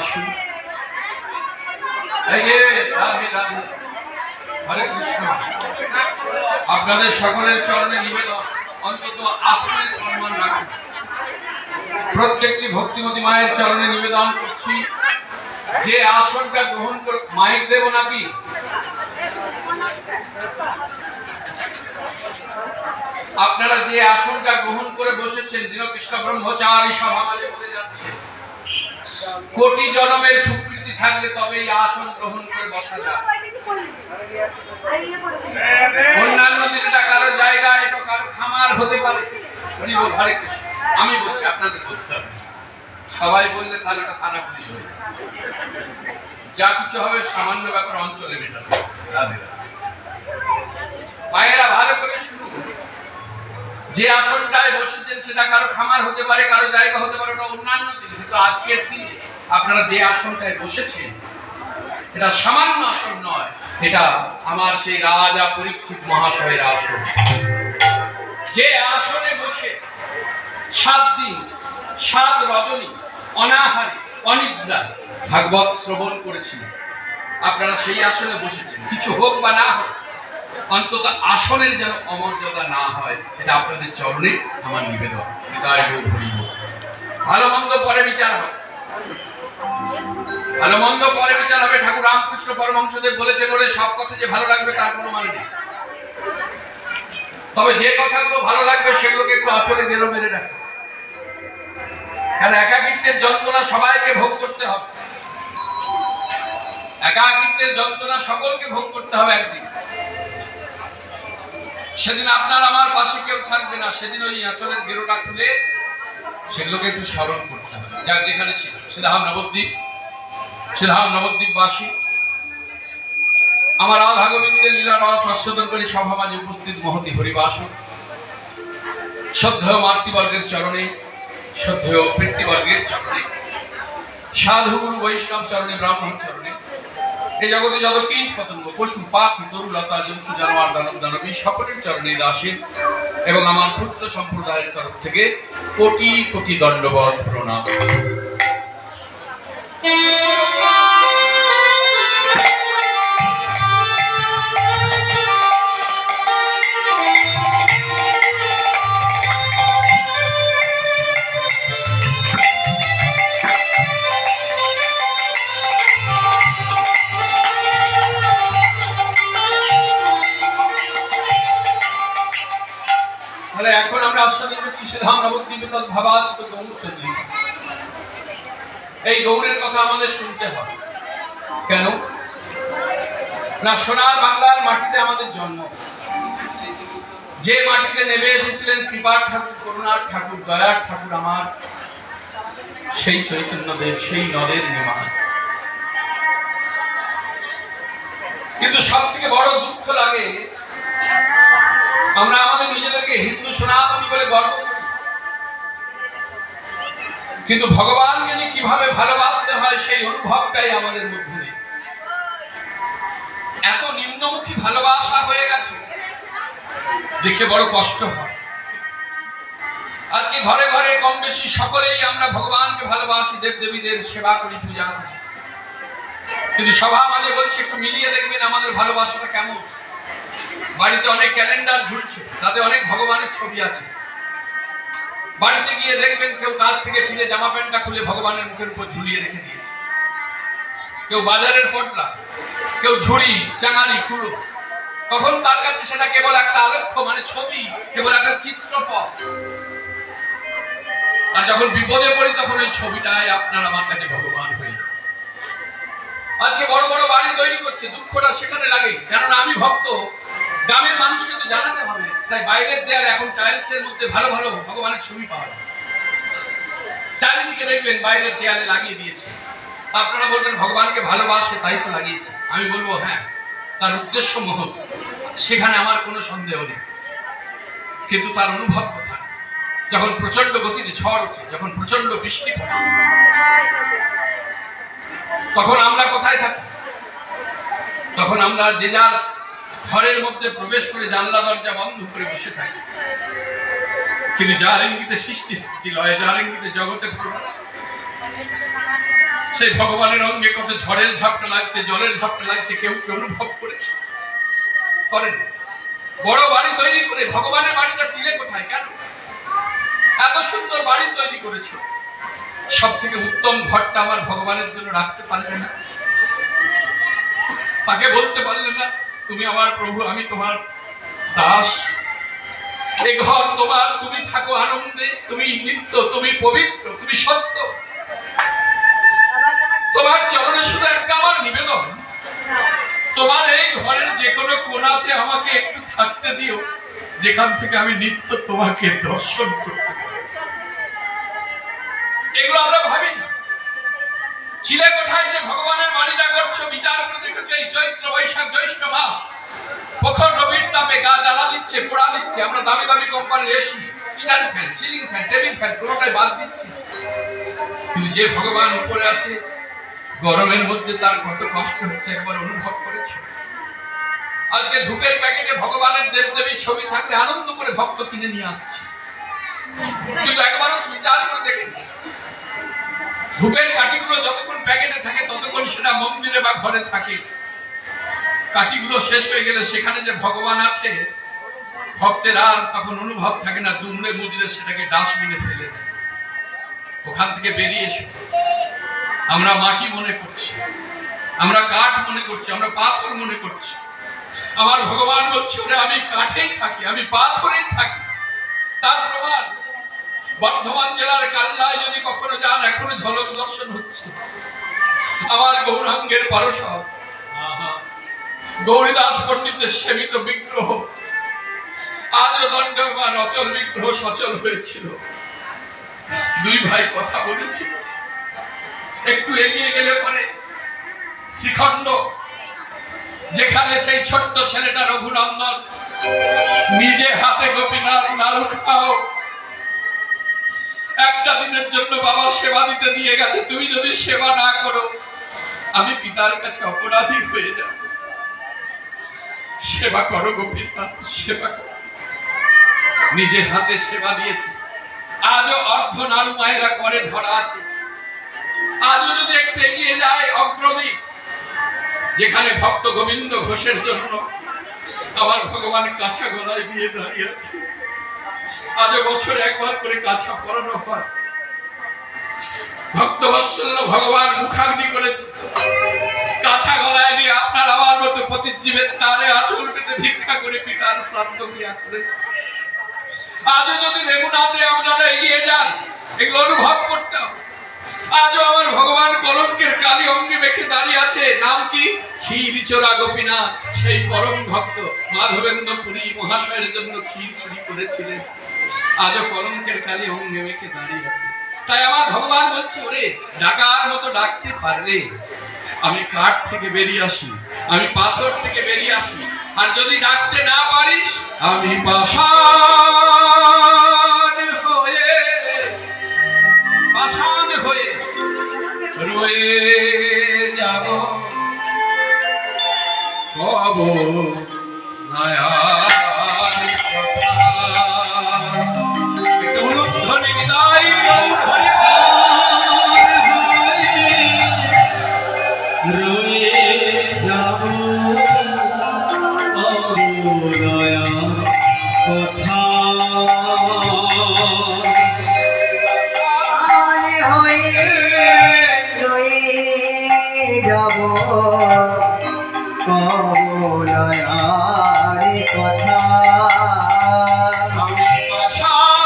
বাসী, এই যে রাধে রাধে, হরে কৃষ্ণ। আপনাদের সকলের চরণে নিবেদন, অন্তত আসনের সম্মান রাখুন। প্রত্যেকটি ভক্তিমতী মায়ের চরণে নিবেদন করছি, যে আসনটা গ্রহণ করে, মাইক দেব নাকি? আপনারা যে আসনটা গ্রহণ করে বসেছেন, দীনকৃষ্ণ ব্রহ্মচারী সভা মাঝে বলে যাচ্ছে, কোটি জন্মের স্বীকৃতি থাকলে তবে এই আসন গ্রহণ করে বসা যায়। অন্যান্য দিন এটা কারো জায়গা, এটা কারো খামার হতে পারে। আমি বলছি, আপনাদের বলতে হবে। সবাই বললে তাহলে এটা থানা পুলিশ হবে। যা কিছু হবে সামান্য ব্যাপার অঞ্চলে মেটাবে। মায়েরা ভালো করে শুরু, যে আসনটায় বসেছেন সেটা কারো খামার হতে পারে, কারো জায়গা হতে পারে, ওটা অন্যান্য দিন। কিন্তু আজকের দিনে আপনারা যে আসনটায় বসেছেন, এটা সামান্য আসন নয়, এটা আমার সেই রাজা পরীক্ষিত মহাশয়ের আসন। যে আসনে বসে 7 দিন 7 রজনী অনাহারে অনিদ্রা ভাগবত শ্রবণ করেছিলেন, আপনারা সেই আসনে বসেছেন। কিছু হোক বা না হোক, অন্তত আসনের যেন অমর্যাদা না হয়, এটা আপনাদের চরণে আমার নিবেদন। ভালো মন্দ পরে বিচার হবে, ভালো মন্দ পরে বিচার হবে। ঠাকুর রামকৃষ্ণ পরমহংসদেব বলেছেন, ওরে সব কথা যে ভালো লাগবে তার কোনো মানে নেই, তবে যে কথাগুলো ভালো লাগবে সেগুলোকে একটু আঁচড়ে গেরো মেরে রাখবে। কারণ একাকিত্বের যন্ত্রণা সবাইকে ভোগ করতে হবে, একাকিত্বের যন্ত্রণা সকলকে ভোগ করতে হবে একদিন। সেদিন আপনার আমার পাশে কেউ থাকবে না, সেদিন ওই আঁচলের গেরোটা খুলে সেগুলোকে একটু স্মরণ করতে হবে। যার যেখানে ছিল, শ্রীধাম নবদ্বীপবাসী, আমার রাধা গোবিন্দের লীলা রস আস্বাদন করে সভা মাঝে উপস্থিত মহতি হরিবাস, শ্রদ্ধেয় মাতৃবর্গের চরণে, শ্রদ্ধেয় পিতৃবর্গের চরণে, সাধু গুরু বৈষ্ণব চরণে, ব্রাহ্মণ চরণে, এই জগতে যত কীট পতঙ্গ, পশু পাখি, তরুলতা, জন্তু জানোয়ার, দানব দানবী সকলের চরণে দাসের এবং আমার ক্ষুদ্র সম্প্রদায়ের তরফ থেকে কোটি কোটি দণ্ডবত প্রণাম। এখন আমরা আস্বাদন করছি শ্রীধাম নবদ্বীপে তদ্ভাবাচিত গৌরচন্দ্রিকা। এই গৌরের কথা আমাদের শুনতে হবে কেন? না, সোনার বাংলার মাটিতে আমাদের জন্ম, যে মাটিতে নেমে এসেছিলেন কৃপার ঠাকুর, করুণার ঠাকুর, দয়ার ঠাকুর আমার, সেই চৈতন্যদেব, সেই নদের নির্মাণ। কিন্তু সব থেকে বড় দুঃখ লাগে, আমরা আমাদের নিজেদেরকে হিন্দু সনাতনী বলে গর্ব করি, কিন্তু ভগবানকে যে কিভাবে ভালোবাসতে হয় সেই অনুভবটাই আমাদের মধ্যে নেই। এত নিম্নমুখী ভালোবাসা হয়ে গেছে, দেখে বড় কষ্ট হয়। আজকে ঘরে ঘরে কম বেশি সকলেই আমরা ভগবানকে ভালোবাসি, দেবদেবীদের সেবা করি, পূজা করি, কিন্তু সভা মাঝে বলছি একটু মিলিয়ে দেখবেন আমাদের ভালোবাসাটা কেমন। বাড়িতে অনেক ক্যালেন্ডার ঝুলছে, তাতে অনেক ভগবানের ছবি আছে। বাড়িতে গিয়ে দেখবেন কেউ কাজ থেকে ফিরে জামা প্যান্টটা খুলে ভগবানের মুখের উপর ঝুলিয়ে রেখে দিয়েছে। কেউ বাজারের পটলা, কেউ ঝুড়ি, চাঙারি, কুড়ো, তখন তার কাছে সেটা কেবল একটা আলক্ষ্য, মানে ছবি, কেবল একটা চিত্রপট। আর যখন বিপদে পড়ি তখন ওই ছবিটাই আপনার আমার কাছে ভগবান হয়ে যায়। আজকে বড় বড় বাড়ি তৈরি করছে, দুঃখটা সেখানে লাগে, কেননা আমি ভক্ত, গ্রামের মানুষকে তো জানাতে হবে, তাই বাইরের দেয়াল এখন টাইলসের মধ্যে ভালো ভালো ভগবানের ছবি পাওয়া যায়। চারিদিকে দেখবেন বাইরের দেয়ালে লাগিয়ে দিয়েছে। আপনারা বলবেন ভগবানকে ভালোবাসে তাই তো লাগিয়েছে। আমি বলবো হ্যাঁ, তার উদ্দেশ্য মহৎ, সেখানে আমার কোনো সন্দেহ নেই, কিন্তু তার অনুভব কোথায়? যখন প্রচন্ড গতিতে ঝড় ওঠে, যখন প্রচন্ড বৃষ্টি পড়ে, তখন আমরা কোথায় থাকি? তখন আমরা যে যার ঘরের মধ্যে প্রবেশ করে জানলা দরজা বন্ধ করে বসে থাকি। কিন্তু যার ইঙ্গিতে সৃষ্টি স্থিতি লয়, যার ইঙ্গিতে জগতে প্রভাব, সেই ভগবানের অঙ্গে কত ঝড়ের ঝাপটা লাগছে, জলের ঝাপটা লাগছে, কেউ কেউ অনুভব করেছে? করেন? বড় বাড়ি তৈরি করে ভগবানের বাড়িটা ছিলে কোথায়? কেন এত সুন্দর বাড়ি তৈরি করেছো? সব থেকে উত্তম ঘরটা আমার ভগবানের জন্য রাখতে পারলে না? তাকে বলতে পারলে না তুমি আমার প্রভু, আমি তোমার দাস, এই ঘর তোমার, তুমি থাকো আনন্দে, তুমি নিত্য, তুমি পবিত্র, তুমি সত্য, তোমার চরণে শুধু একটা আমার নিবেদন, তোমার এই ঘরের যে কোনো কোণাতে আমাকে একটু থাকতে দিও, যেখান থেকে আমি নিত্য তোমাকে দর্শন করতে পারি। এগুলো আমরা ভাবি না। ছিলে কোথায় যে ভগবানের বাড়িটা করছো? বিচার করে দেখেছো এই চৈত্র বৈশাখ জ্যৈষ্ঠ মাস প্রখর রবির তাপে গা জ্বালা দিচ্ছে, পোড়া দিচ্ছে, আমরা দামি দামি কোম্পানির AC, stand fan, ceiling fan, table fan কোনোটাই বাদ দিচ্ছি, কিন্তু যে ভগবান উপরে আছে গরমের মধ্যে তার কত কষ্ট হচ্ছে একবার অনুভব করেছো? আজকে ধূপের প্যাকেটে ভগবানের দেবদেবীর ছবি থাকলে আনন্দ করে ভক্ত কিনে নিয়ে আসছে, কিন্তু একবারও বিচার করে দেখেছি ধূপের কাঠিগুলো যতক্ষণ প্যাকেটে থাকে ততক্ষণ সেটা মন্দিরে বা ঘরে থাকে, কাঠিগুলো শেষ হয়ে গেলে সেখানে যে ভগবান আছে ভক্তের আর তখন অনুভব থাকে না, দুমড়ে মুজড়ে সেটাকে ডাস্টবিনে ফেলে দেয়। ওখান থেকে বেরিয়ে এসো। আমরা মাটি মনে করছি, আমরা কাঠ মনে করছি, আমরা পাথর মনে করছি। আমার ভগবান বলছে ওরে আমি কাঠেই থাকি, আমি পাথরেই থাকি। তার প্রমাণ বর্ধমান জেলার কাল্লায় যদি কখনো যান এখনো ঝলক দর্শন হচ্ছে আমার গৌরাঙ্গের পারসদ গৌরীদাস পণ্ডিতের সেবিত বিগ্রহ। আজও দণ্ডবান অচল বিগ্রহ সচল হয়েছিল। দুই ভাই কথা বলেছিল, একটু এগিয়ে গেলে পরে শ্রীখণ্ড, যেখানে সেই ছোট্ট ছেলেটা রঘুনন্দন নিজে হাতে গোপীনাথ নাড়ু খাও একটা দিনের জন্য বাবার সেবা দিতে দিয়ে গেছে, তুমি যদি সেবা না করো আমি পিতার কাছে অপরাধী হয়ে যাব। সেবা করো গোপীনাথ, সেবা করো। নিজে হাতে সেবা দিয়েছে। আজও অর্ধ নাড়ু মায়েরা করে ধরা আছে। আজও যদি একটু এগিয়ে যায় অগ্রদিক, যেখানে ভক্ত গোবিন্দ ঘোষের জন্য আমার ভগবান কাছা গলায় দিয়ে দাঁড়িয়ে আছে। আজও বছরে একবার করে কাছা পরানো হয়। ভক্তবৎসল্য ভগবান মুখাগ্নি করেছে, কাছা গলায় নিয়ে আপনার আমার মতো প্রতিজীবের তারে আঁচল পেতে ভিক্ষা করে পিতার শ্রাদ্ধ ক্রিয়া করেছে। আজও যদি রেমুনাতে আপনারা এগিয়ে যান এগুলো অনুভব করতাম। আজও আমার ভগবান কলঙ্কের কালী অঙ্গে মেখে দাঁড়িয়ে আছে। নাম কি? ক্ষীরচোরা গোপীনাথ। সেই পরম ভক্ত মাধবেন্দ্র পুরী মহাশয়ের জন্য ক্ষীর চুরি করেছিলেন, আজও কলঙ্কের কালী অঙ্গে মেখে দাঁড়িয়ে আছে। তাই আমার ভগবান বলছে ওরে ডাকার মতো ডাকতে পারলে আমি কাঠ থেকে বেরিয়ে আসি, আমি পাথর থেকে বেরিয়ে আসি। আর যদি ডাকতে না পারিস আমি পাষাণ হয়ে রয়ে যাব। কব নায়ার অনুধ্বনি বিদায় রয়ে যাব অবদয়া কথা হয়ে রয়ে যাব কবলয়ার কথা। আমি পাষাণ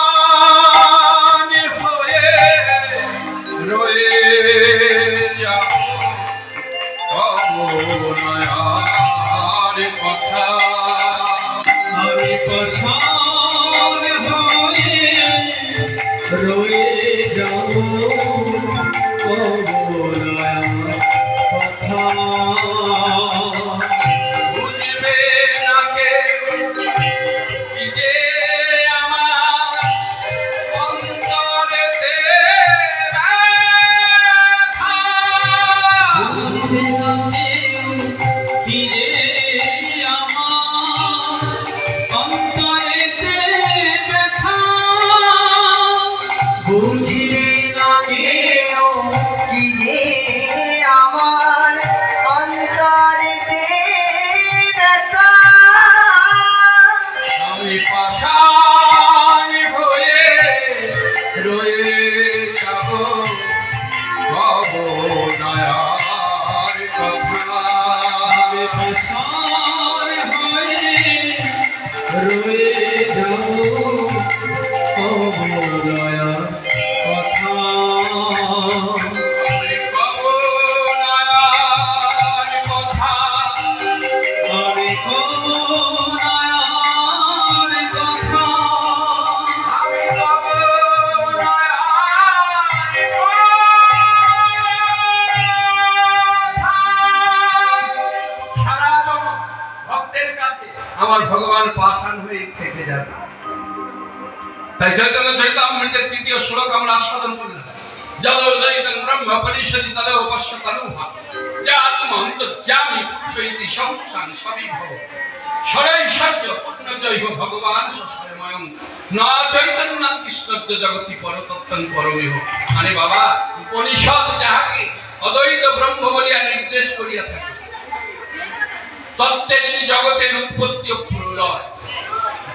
হয়ে রয়ে যাব কবলয়ার কথা। আমি পাষাণ হয়ে রয়ে যাব কবলয়ার কথা। বুঝবে না কেউ কি যে আমার অন্তরেতে ব্যথা। বুঝবে না কেউ কি রে আমার অন্তরেতে ব্যথা। বুঝবে না কেউ নয়ার কথা ভাবে পাশার হয়ে রয়ে যাও কব দয়ার কথা কব নয়ার কথা আমি কব দয়ার কথা আমি কব নয়ার কথা। সারা জগৎ ভক্তের কাছে আমার ভগবান পাষাণ হয়ে থেকে যাবে। তাই চৈতন্য চরিতামৃতের তৃতীয় শ্লোক আমরা আস্বাদন করলাম। জগদ্দয়িতং ব্রহ্ম পরিষদি তদেব পশ্যতনুহা যাত্ম অন্তর্যামী পুরুষ ইতি সংসাং সবিভব সরৈশ্বর্য পূর্ণজৈব ভগবান সস্ময়ং না চৈতন্যাৎ কৃষ্ণত্ব জগতি পরতত্ত্বং পরমেহ। মানে বাবা, উপনিষদ যাহাকে অদ্বৈত ব্রহ্ম বলিয়া নির্দেশ করিয়া থাকে, তত্ত্বে যিনি জগতের উৎপত্তি ও প্রলয়,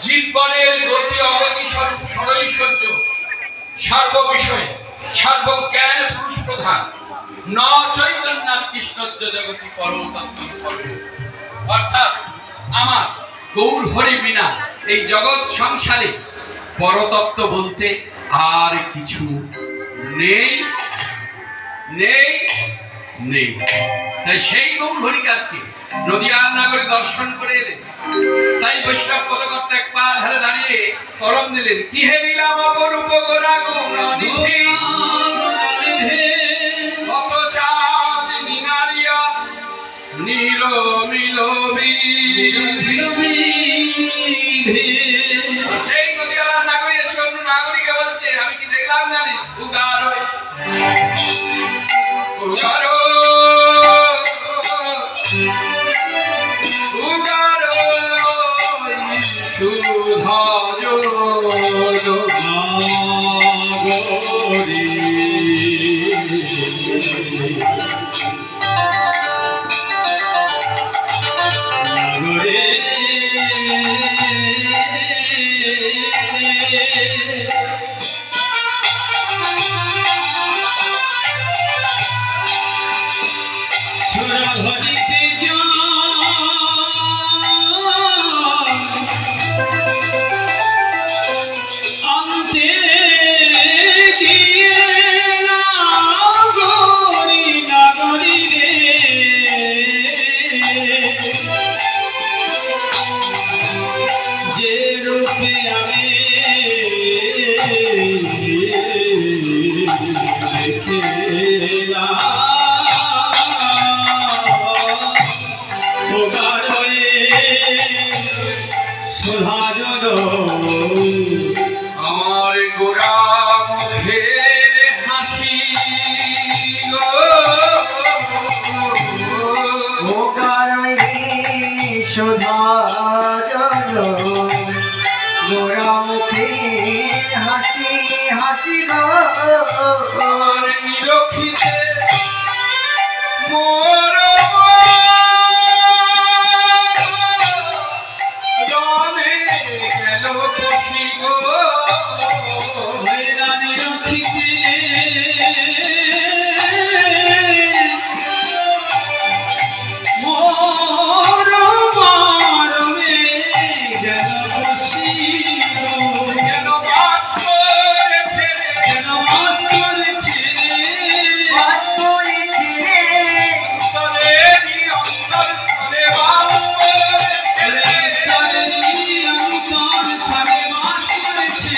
জীবনের গতি অগতি স্বরূপ সরৈশ্বর্য, সর্ববিষয়ে সর্বজ্ঞান পুরুষ প্রধান, ন চৈতন্যাৎ কৃষ্ণত্ব জগতি পরতত্ত্বং পরমেহ। অর্থাৎ আমার গৌর হরি বিনা এই জগৎ সংসারে পরতত্ত্ব বলতে আর কিছু নেই নেই নেই। তাই সেই গৌর হরিকে আজকে নদিয়ার নগরে দর্শন করে এলেন। তাই বৈষ্ণব পদকর্তা এক পা ধারে দাঁড়িয়ে করম দিলেন, কি হে লীলাম অপরূপ গোরা গৌরনিধি, কত চাঁদ নিনারিয়া নীল মিলবি। সেই নদিয়ার নাগরী এসে অন্য নাগরিকে বলছে, আমি কি দেখলাম জানিস? উগার উগার উগার সুধা আমার গোরা মুখের হাসি গো, হাসি হাসি গো আমার নিরক্ষিতে মোর রমে গেল খুশি গো। যেন বাস করেছে বাস করেছে অন্তরেরই অন্তরস্থলে বাস করেছে।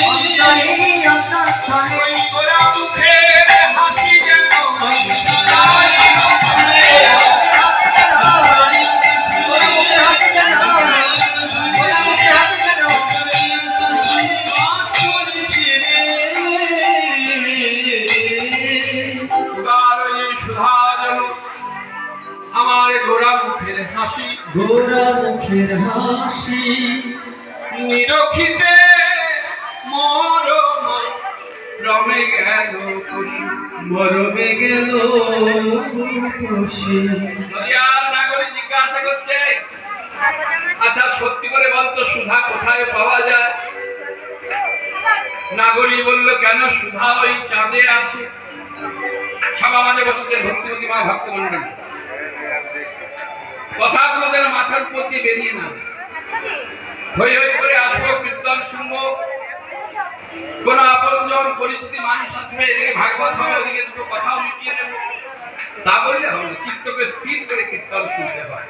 অন্তরেরই অন্তঃস্থলে ওই গোরা মুখের হাসি যেন আমার গোরা মুখের হাসি গোরা মুখের হাসি নিরক্ষিতে মোর রমে গেল খুশি। মরবে গেল খুশি। নদিয়ার নাগরিক জিজ্ঞাসা করছে, আচ্ছা সত্যি করে বলতো সুধা কোথায় পাওয়া যায়? নাগরী বলল, কেন? সুধা ওই চাঁদে আছে। সভা মাঝে বসেছেন ভক্তিমতী মা ভক্তমণ্ডলী। কথাগুলো যেন মাথার উপর দিয়ে বেরিয়ে না যায়। হই হই করে আসবো, কীর্তন শুনবো, কোন আপনজন পরিচিতি মানুষ আসবে, এদিকে ভাগবত হবে, ওদিকে দুটো কথাও মিটিয়ে দেবো, তা বললে হবে না। চিত্তকে স্থির করে কীর্তন শুনতে হয়।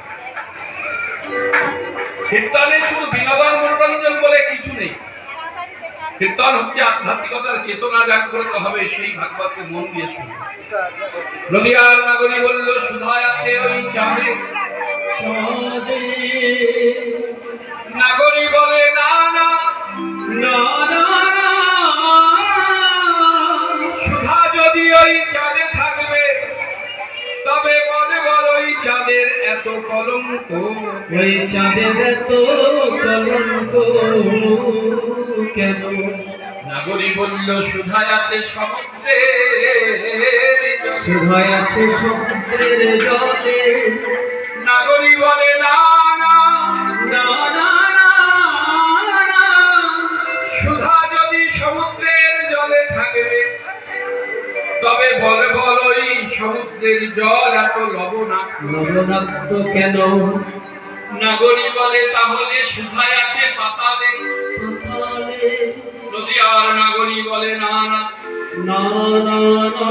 কীর্তনে শুধু বিনোদন মনোরঞ্জন বলে কিছু নেই। কীর্তন হচ্ছে আধ্যাত্মিকতার চেতনা জাগ্রত হবে, সেই ভাগবতকে মন দিয়ে শুনবে। নদিয়ার নাগরী বলল, সুধায় আছে ওই চাঁদে। চাঁদে নাগরী বলে, না না, না না না, সুধা যদি ওই চাঁদে থাকবে, তবে মনে বল ওই চাঁদের এত কলঙ্ক। ওই চাঁদের এত কলঙ্ক কেন? নাগরী বলল, সুধায় আছে সমুদ্রে, সুধায় আছে সমুদ্রের জলে। নাগরী বলে, না না, না না না না, সুধা যদি সমুদ্রের জলে থাকবে, তবে বলে বল ওই সমুদ্রের জল এত লবণাক্ত। লবণাক্ত কেন? নাগরী বলে, তাহলে সুধায় আছে পাতালে। পাতালে। নদিয়ার নাগরী বলে, না না, না না না,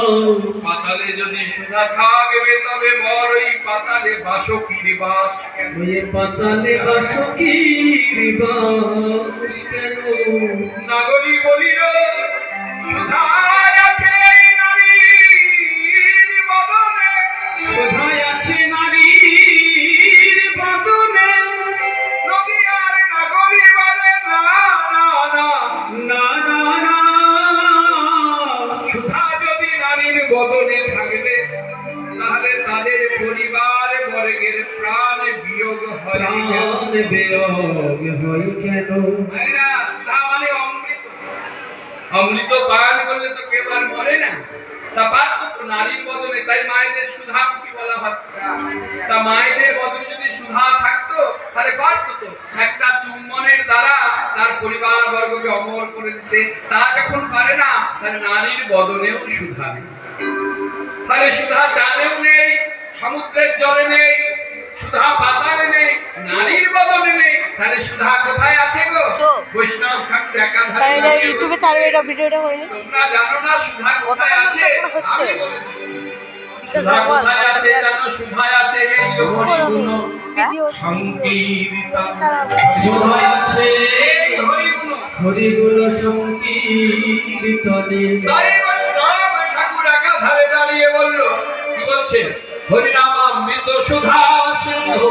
পাতালে যদি সুধা থাকবে, তবে বড়ই পাতালে বাসকির বাস কেন? ওই পাতালে বাসকির বাস কেন? নাগরী বলিল, সুধায় আছে এই নারীর বদনে। কোথায় আছে নারীর বদনে? নদিয়ার নাগরী বলে, না না না, না না না, সুধা যদি নারীর বদনে থাকবে, তাহলে তাদের পরিবার বর্গের প্রাণ বিয়োগ হয় কেন? প্রাণ বিয়োগ হয় কেন? ভাইরা, সুধা মানে অমৃত। অমৃত পান করলে তো কেউ আর মরে না। তা পারত তো নারীর বদলে, তাই মায়েদের সুধামুখী বলা হয়। তা মায়েদের বদলে যদি সুধা থাকতো, তাহলে পারত তো একটা চুম্বনের দ্বারা তার পরিবার বর্গকে অমর করে দিতে। তা যখন পারে না, তাহলে নারীর বদনেও সুধা নেই। তাহলে সুধা চাঁদেও নেই, সমুদ্রের জলে নেই, সুধা পাতালে নেই, নারীর বদনে নেই, তাহলে সুধা কোথায় আছে গো? বৈষ্ণব ঠাকুর একাধারে এটা ইউটিউবে চালু, এটা ভিডিওটা হয়নি। তোমরা জানো না সুধা কোথায় আছে? হচ্ছে। আমি বলে দিচ্ছি। সুধা কোথায় আছে জানো? সুধায় আছে এই হরিগুণ ভিডিও সংকীর্তা। চালাবো। কোথায় আছে এই হরিগুণ। হরিগুণ সংকীর্তনে? তাই বৈষ্ণব ঠাকুর একাধারে দাঁড়িয়ে বলল, কি বলছে? হরিনামামৃত সুধা সিন্ধু,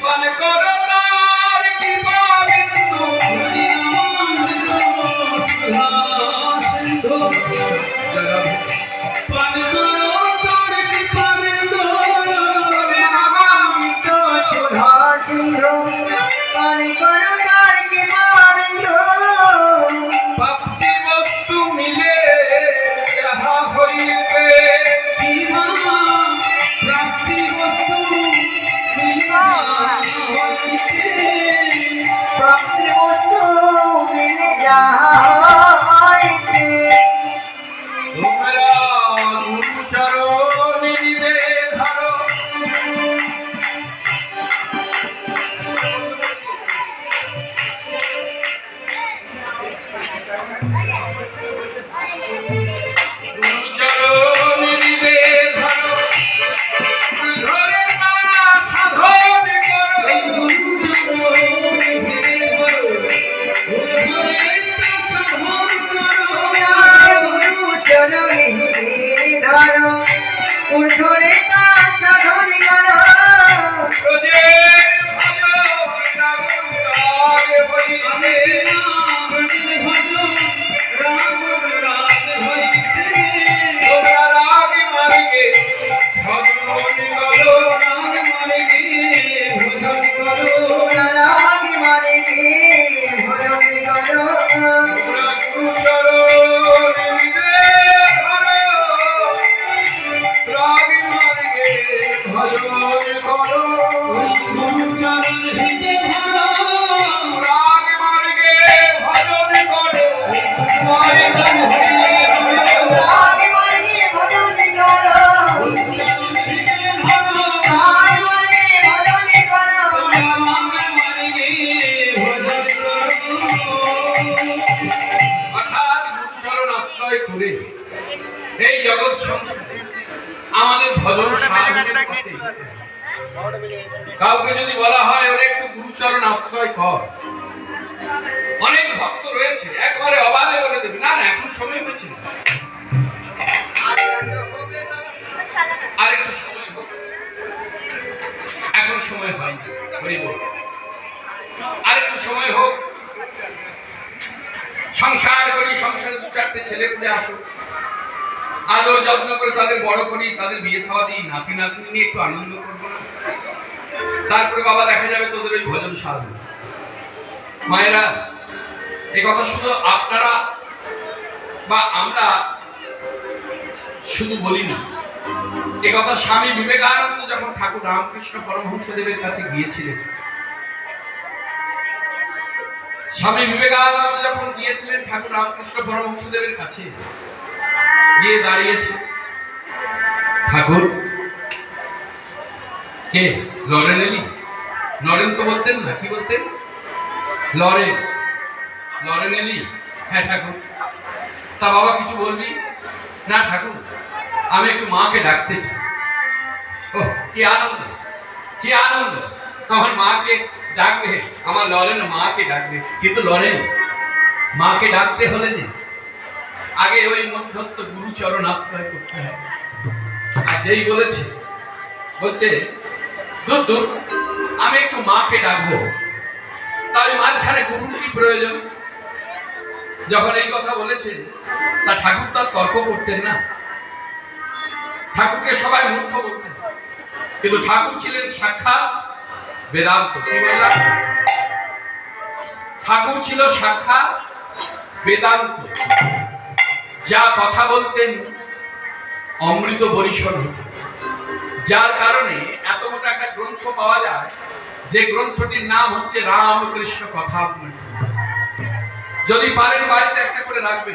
পান করো তার কৃপা বিন্দু। হরিনামামৃত সুধা সিন্ধু, পান করো তার কৃপাবিন্দু। অমৃত সুধা সিন্ধু, পান করো তার কৃপাবিন্দু। ভক্তি বস্তু মিলে যাহা হইবে, বিমা প্রাপ্তি বস্তু বিমা হইতে। প্রাপ্তি বস্তু মিলে যাহা হইতে। তোমরা গুরুচরণ নিবে ধরো। গুরুচরণ নিবে ধরো, ধরে না সাধন করো। গুরু চরণে ধরো, উর্ধ্বরে তার সাধন করো। রোজে ভালো সাগর তার হইতে। তোমরা রাগ মার্গে ভজন করো। রাগি মানে গে ভজন করো। তোমরা গুরুচরণ নিবে ধরো, রাগ মার্গে ভজন জগৎ সংসারে আমাদের ভজন সাধনের পথে কাউকে যদি বলা হয় ওরে একটু গুরুচরণ আশ্রয় কর, অনেক ভক্ত রয়েছে একবারে অবাধে বলে দেবে না না এখন সময় হয়েছে না, আরেকটু সময় হোক, এখন সময় হয়নি, হরি বল, আরেকটু সময় হোক, সংসার করি, সংসারে দু চারটে ছেলে পুলে আসুক, আদর যত্ন করে তাদের বড় করি, তাদের বিয়ে খাওয়া দিই, নাতি নাতনি নিয়ে একটু আনন্দ করবো না, তারপরে বাবা দেখা যাবে তোদের ওই ভজন সাধন। মায়েরা, এই কথা শুধু আপনারা বা আমরা শুধু বলি না, এ কথা স্বামী বিবেকানন্দ যখন ঠাকুর রামকৃষ্ণ পরমহংসদেবের কাছে গিয়েছিলেন, স্বামী বিবেকানন্দ যখন গিয়েছিলেন ঠাকুর রামকৃষ্ণ পরমহংসদেবের কাছে গিয়ে দাঁড়িয়েছে, ঠাকুর কে লরেন এলি, লরেন তো বলতেন না, কি বলতেন, লরেন, লরেন এলি, হ্যাঁ ঠাকুর। তা বাবা কিছু বলবি না? ঠাকুর আমি একটু মাকে ডাকতে চাই। ও কি আনন্দ, কি আনন্দ, আমার মাকে ডাকবে, আমার লরেন মাকে ডাকবে। কিন্তু লরেন মাকে ডাকতে হলে যে আগে ওই মধ্যস্থ গুরুচরণ আশ্রয় করতে হয়। আর যেই বলেছে, বলছে দূর দূর আমি একটু মাকে ডাকবো, তাই মাঝখানে গুরুর কি প্রয়োজন? যখন এই কথা বলেছে তা ঠাকুর তার তর্ক করতেন না, ঠাকুরকে সবাই মূর্খ বলতেন, কিন্তু ঠাকুর ছিলেন সাক্ষাৎ বেদান্ত। কি বললাম? ঠাকুর ছিল সাক্ষাৎ বেদান্ত, যা কথা বলতেন অমৃত বরিশন হতো, যার কারণে এত মোটা একটা গ্রন্থ পাওয়া যায়, যে গ্রন্থটির নাম হচ্ছে রামকৃষ্ণ কথামৃত। যদি পারেন বাড়িতে একটা করে রাখবে,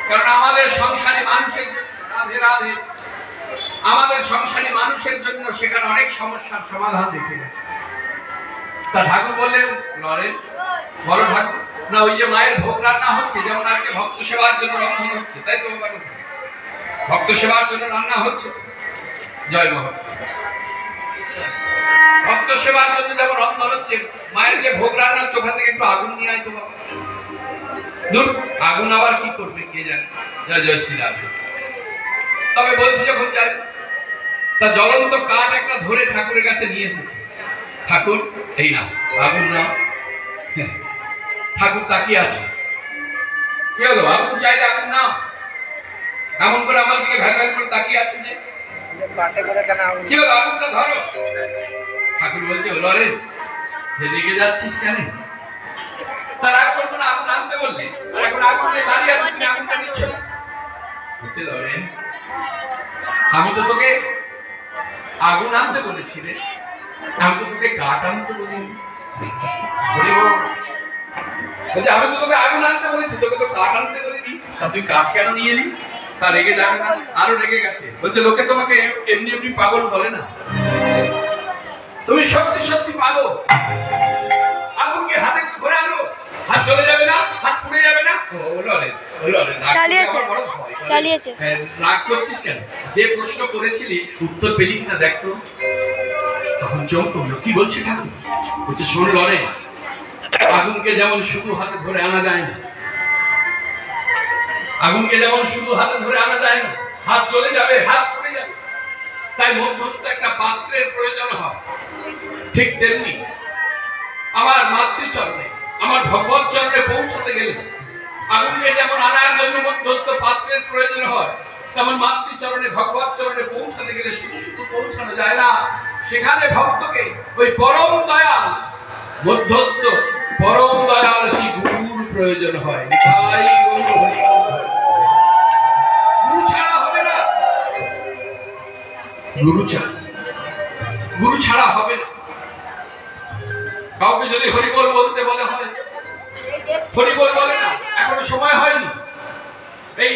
কারণ আমাদের সংসারী মানুষের জন্য, রাধে রাধে, আমাদের সংসারী মানুষের জন্য সেখানে অনেক সমস্যার সমাধান রেখে গেছে। তা ঠাকুর বললেন, লরেন বলো ঠাকুর, না ওই যে মায়ের ভোগ রান্না হচ্ছে, যেমন আজকে ভক্ত সেবার জন্য রন্ধন হচ্ছে, তাই তো ভক্ত সেবার জন্য রান্না হচ্ছে, জয় মহা, ভক্ত সেবার জন্য যেমন রন্ধন হচ্ছে, মায়ের যে ভোগ রান্না হচ্ছে ওখান থেকে একটু আগুন নিয়ে আয় তো বাবা। দূর, আগুন আবার কি করবে কে জানে, জয় জয় শ্রী রাধে। তবে বলছি যখন যাই, তা জ্বলন্ত কাঠ একটা ধরে ঠাকুরের কাছে নিয়ে এসেছে, ঠাকুর এই না আগুন না। ঠাকুর তাকিয়ে আছে, কি হলো আগুন চাইলে আগুন না, এমন করে আমার দিকে ভ্যান ভ্যান করে তাকিয়ে আছে যে, কি হলো আগুনটা ধরো। ঠাকুর বলছে, ও লরে সেদিকে যাচ্ছিস কেন? তার আগ করবো না, আগুন আনতে বললে, আর এখন আগুনে দাঁড়িয়ে আছে, তুমি আগুনটা নিচ্ছ না। বলছে, লরে আমি তো তোকে আগুন আনতে বলেছি রে, আমি তো তোকে কাঠ আনতে বলিনি। বলছে, আমি তো তোকে আগুন আনতে বলেছি, তোকে তো কাঠ আনতে বলিনি, তা তুই কাঠ কেন নিয়ে এলি? তা রেগে যাবে না? আরো রেগে গেছে। বলছে, লোকে তোমাকে এমনি এমনি পাগল বলে না, তুমি সত্যি সত্যি পাগল। আগুনকে হাতে ধরে আনো, হাত চলে যাবে না, হাত পুড়ে যাবে না। চালিয়েছে। রাগ করছিস কেন? যে প্রশ্ন করেছিলি উত্তর পেলি কিনা দেখতো। তখন চোখ করলো, কি বলছে ঠাকুর? বলছে, শোন লরে, আগুনকে যেমন শুধু হাতে ধরে আনা যায় না, আগুনকে যেমন শুধু হাতে ধরে আনা যায় না, হাত চলে যাবে, হাত পড়ে যাবে, তাই মধ্যস্থ একটা পাত্রের প্রয়োজন হয়। ঠিক তেমনি আমার মাতৃচরণে, আমার ভগবত চরণে পৌঁছাতে গেলে আগুনকে যেমন আনার জন্য মধ্যস্থ পাত্রের প্রয়োজন হয়, তেমন মাতৃচরণে ভগবত চরণে পৌঁছাতে গেলে শুধু শুধু পৌঁছানো যায় না, সেখানে ভক্তকে ওই পরম দয়াল মধ্যস্থ পরম দয়াল শ্রী গুরুর প্রয়োজন হয়। তাই গুরু ছাড়া হবে না, গুরু ছাড়া হবে না। কাউকে যদি হরিবল বলতে বলে হয়, হরিবল বলে না, এখনো সময় হয়নি, এই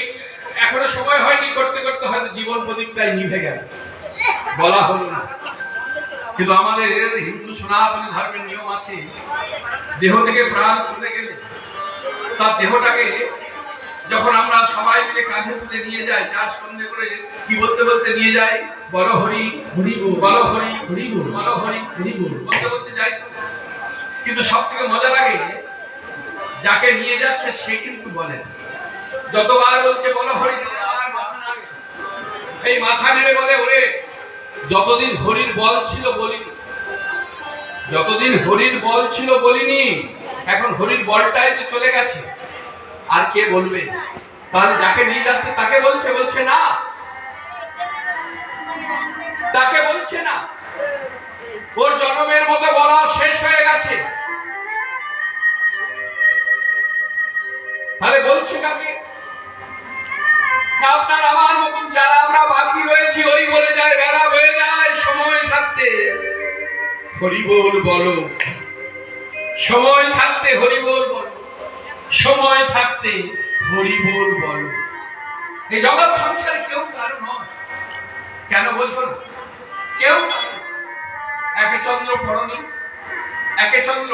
এখনো সময় হয়নি, করতে করতে হয়তো জীবন প্রদীপটাই নিভে গেল, বলা হলো না। কিন্তু আমাদের হিন্দু সনাতনী ধর্মের নিয়ম আছে, দেহ থেকে প্রাণ চলে গেলে তার দেহটাকে যখন আমরা সবাই মিলে কাঁধে তুলে নিয়ে যাই, চার সন্ধে করে কি বলতে বলতে নিয়ে যাই, বলো হরি হরি বল, বলো হরি হরি বল, বলো হরি হরি বল বলতে বলতে যাই তো। কিন্তু সব থেকে মজা লাগে যাকে নিয়ে যাচ্ছে সে কিন্তু বলে না। যতবার বলছে বলো হরি, ততবার মাথা নাড়ছে। এই মাথা নেড়ে বলে, ওরে যতদিন হরির বল ছিল বলিনি, যতদিন হরির বল ছিল বলিনি, এখন হরির বলটাই তো চলে গেছে, আর কে বলবে? তাহলে যাকে নিয়ে যাচ্ছে তাকে বলছে, বলছে না, তাকে বলছে না, ওর জন্মের মতো বলা শেষ হয়ে গেছে। তাহলে বলছে কাকে? আপনার আমার মতন যারা আমরা বাকি রয়েছি, ওই বলে যায়, বেলা হয়ে যায়, সময় থাকতে হরি বল বলো, সময় থাকতে হরি বল বলো, সময় থাকতে হরি বল বলো। এই জগৎ সংসারে কেউ কারো নয়। কেন বলছো না? কেউ একে চন্দ্র পড়নি, একে চন্দ্র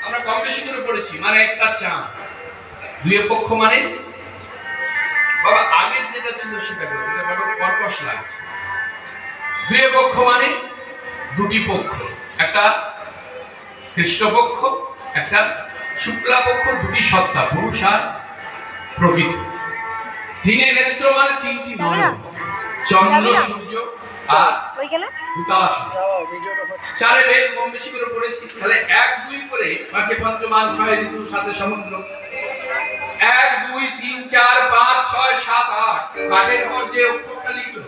আমরা কম বেশি করে পড়েছি, মানে একটা চাঁদ, দুই পক্ষ মানে বাবা আগের যেটা ছিল সেটা করে, এটা বড় কর্কশ লাগছে। দুই পক্ষ মানে দুটি পক্ষ, একটা কৃষ্ণপক্ষ, একটা শুক্লা পক্ষ, দুটি সত্তা, পুরুষ আর প্রকৃতি। দিনের নেত্র মানে তিনটি নয়ন, চন্দ্র, সূর্য আর হুতাশ। চারে বেদ কম বেশি করে পড়েছি। তাহলে 1 2 করে 5 পঞ্চমান 6 ঋতু 7 সমুদ্র, 1 2 3 4 5 6 7 8, কাঠের পর যে অক্ষরটা লিখলো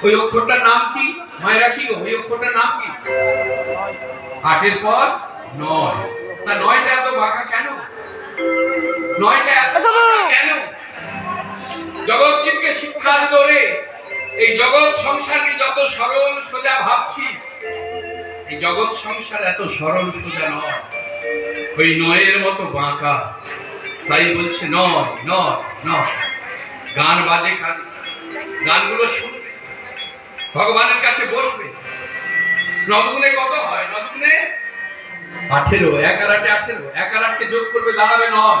ওই অক্ষরটার নাম কি? মায়েরা কি গো, ওই অক্ষরটার নাম কি? 8 পর 9। তা 9টা এত বাঁকা কেন? 9টা এত বাঁকা কেন? জগৎজীবকে শিক্ষার দরে এই জগৎ সংসারকে যত সরল সোজা ভাবছি, এই জগৎ সংসার এত সরল সোজা নয়, ওই 9-এর মতো বাঁকা। তাই বলছে নয় নয় নয়। গান বাজে কানে, গানগুলো শুনবে, ভগবানের কাছে বসবে। 9 দুগুণে কত হয়? 9 দুগুণে 18, 1 আর 8 18, 1 আর 8কে যোগ করবে দাঁড়াবে 9,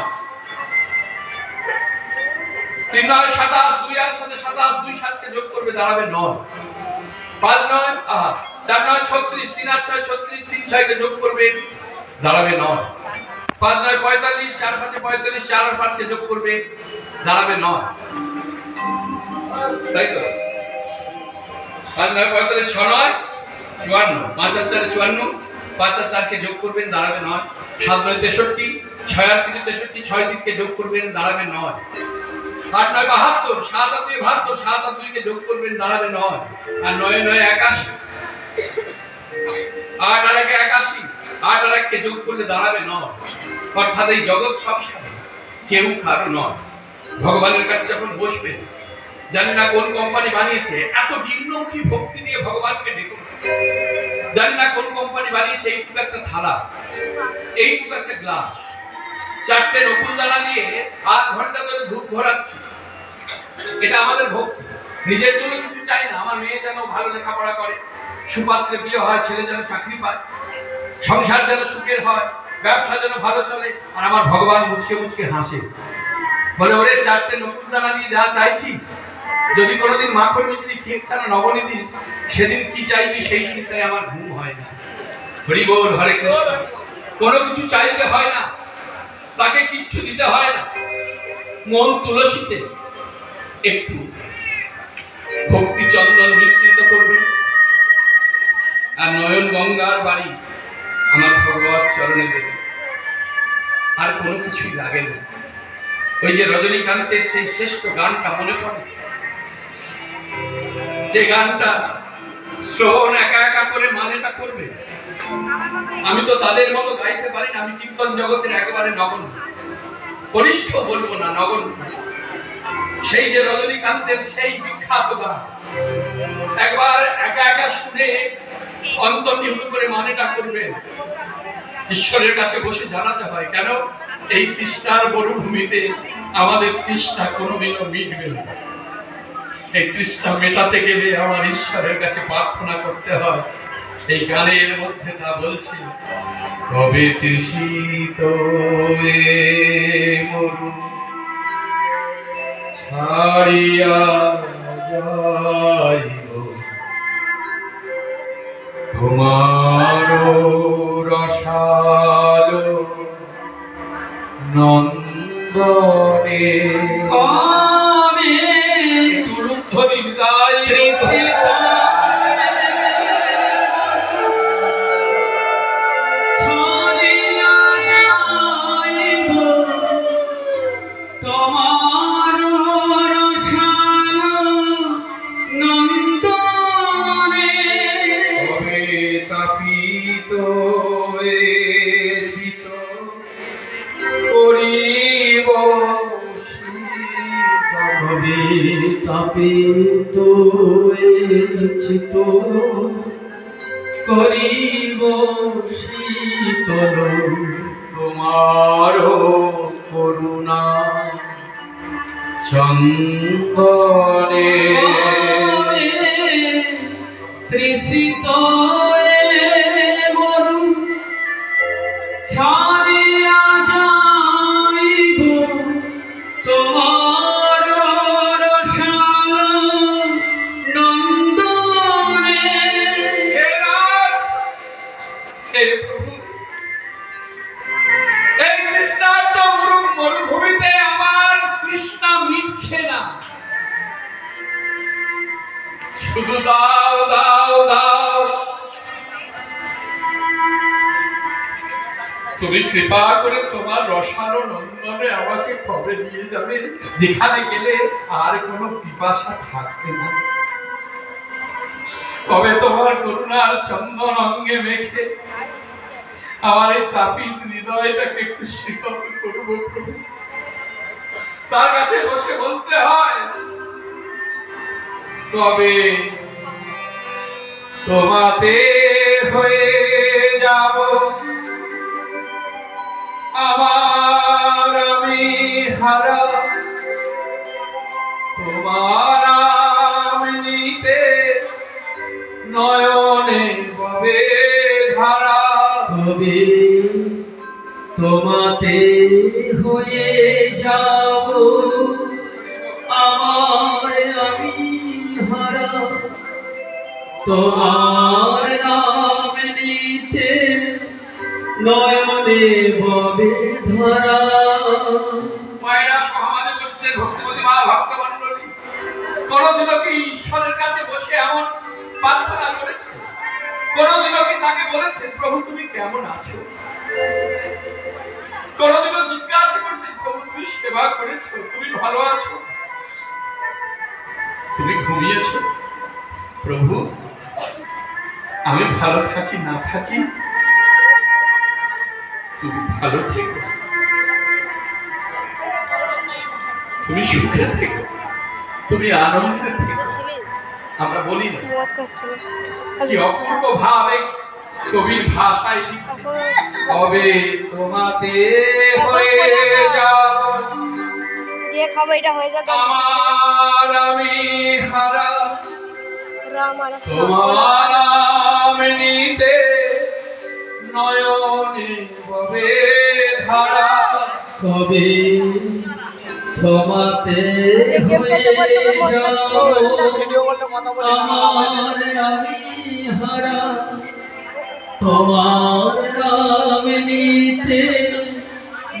3 9 27, 2 আর সাথে 27, 2 7কে যোগ করবে দাঁড়াবে 9, 5 9 4 9 36, 3 আর 6 36, 3 6কে যোগ করবে দাঁড়াবে 9, 5 9 45, 4 5 45, 4 আর 5কে যোগ করবে দাঁড়াবে 9। তাই তো 5 9 45, 6 9 54, 5 আর 4 54, 5 আর 4কে যোগ করবেন দাঁড়াবে 9, 7 9 63, 6 আর 3 63, 6 3কে যোগ করবেন দাঁড়াবে 9, 8 9 72, 7 আর 2 72, 7 আর 2কে যোগ করবেন দাঁড়াবে 9, আর 9 9 81, 8 আর 1 81, 8 আর 1কে যোগ করলে দাঁড়াবে 9। অর্থাৎ এই জগৎ সংসার কেউ কারো নয়। ভগবানের কাছে যখন বসবে, জানি না কোন কোম্পানি বানিয়েছে এত নিম্নমুখী ভক্তি দিয়ে ভগবানকে ডেকে, জানি না কোন কোম্পানি বানিয়েছে এইটুকু একটা থালা, এইটুকু একটা গ্লাস, 4টে নকুলদানা দিয়ে 8 ঘন্টা ধরে ধূপ ঘোরাচ্ছি। এটা আমাদের ভক্তি। নিজের জন্য কিছু চাই না, আমার মেয়ে যেন ভালো লেখাপড়া করে, সুপাত্রে বিয়ে হয়, ছেলে যেন চাকরি পায়, সংসার যেন সুখের হয়, ব্যবসা যেন ভালো চলে, আর আমার ভগবান মুচকে মুচকে হাসে, বলে ওরে 4টে নকুলদানা দিয়ে যা চাইছিস, যদি কোনোদিন মাখন মিছরি ক্ষীর ছানা নবনী দিস, সেদিন কি চাইবি সেই চিন্তায় আমার ঘুম হয় না। হরি বল, হরে কৃষ্ণ। কোনো কিছু চাইতে হয় না, তাকে কিচ্ছু দিতে হয় না, মন তুলসীতে একটু ভক্তি চন্দন মিশ্রিত করবে, আর নয়ন গঙ্গার বাড়ি আমার ভগবত চরণে দেবে, আর কোনো কিছুই লাগে না। ওই যে রজনীকান্তের সেই শ্রেষ্ঠ গানটা মনে পড়ে, যে গানটা শ্রবণ একা একা করে মানেটা করবে। আমি তো তাদের মতো গাইতে পারি না, আমি কীর্তন জগতের একেবারে নগণ্য, কনিষ্ঠ বলবো না, নগণ্য। সেই যে রজনীকান্তের সেই বিখ্যাত গান একবার একা একা শুনে অন্তর্নিহিত করে মানেটা করবে, ঈশ্বরের কাছে বসে জানাতে হয়, কেন এই তৃষ্ণার মরুভূমিতে আমাদের তৃষ্ণা কোনোদিনও মিটবে না। এই তৃষ্ণা মেটাতে গেলে আমার ঈশ্বরের কাছে প্রার্থনা করতে হয়। এই গানের মধ্যে তা বলছে, কবে তৃষিত মরু হারিয়া যাইব তোমার রসালো নন্দনে কবে তুরুধ্বনি বিদায় তৃষিত ছড়িয়া যাইব তোমার রসালো নন্দনে কবে তাপিত চিত করিব শীতল। কবে তাপিত চিত করিব শীতল তোমার করুণা চন্দনে কবে তৃষিত মরু ছাড়িয়া যাইব তোমার রসালো নন্দনে হে নাথ, হে প্রভু, এই তৃষ্ণার্ত মরুভূমিতে আমার তৃষ্ণা মিটছে না। শুধু দাও দাও দাও। তুমি কৃপা করে তোমার রসালো নন্দনে আমাকে কবে নিয়ে যাবে, যেখানে গেলে আর কোনো পিপাসা থাকবে না। কবে তোমার করুণার চন্দন অঙ্গে মেখে আমার এই তাপিত হৃদয়টাকে একটু শীতল করবো প্রভু। তার কাছে বসে বলতে হয়, কবে তোমাতে হয়ে যাব আবার আমি হারা, তোমার নাম নিতে নয়নে ববে ধারা। কবে তোমাতে হয়ে যাব আমার আমি হারা, তোমার নাম নিতে নয়নে ববে ধরা। মায়েরা সমাজে বসতে ভক্তিমতী মা ভক্ত মণ্ডলী কোনদিনও কি ঈশ্বরের কাছে বসে এমন প্রার্থনা করেছে? কোনদিনও কি তাকে বলেছে, প্রভু তুমি কেমন আছো? কোনদিনও জিজ্ঞাসা করেছে, প্রভু তুমি সেবা করেছো, তুমি ভালো আছো, তুমি ঘুমিয়েছো? প্রভু আমি ভালো থাকি না থাকি তুমি ভালো থেকো, তুমি সুখে থেকো, তুমি আনন্দে থেকো। আমরা বলি না, কি অপূর্ব ভাবে কবির ভাষায় লিখছে, কবে তোমাতে হয়ে যাব দিয়ে খাবো, এটা হয়ে যাবে আমার আমি হারা, রাম আর তোমার নাম নিতে নয়নে ববে ধারা। কবে তোমাতে হয়ে যাব আমার আমি হারা, তোমার নাম নিতে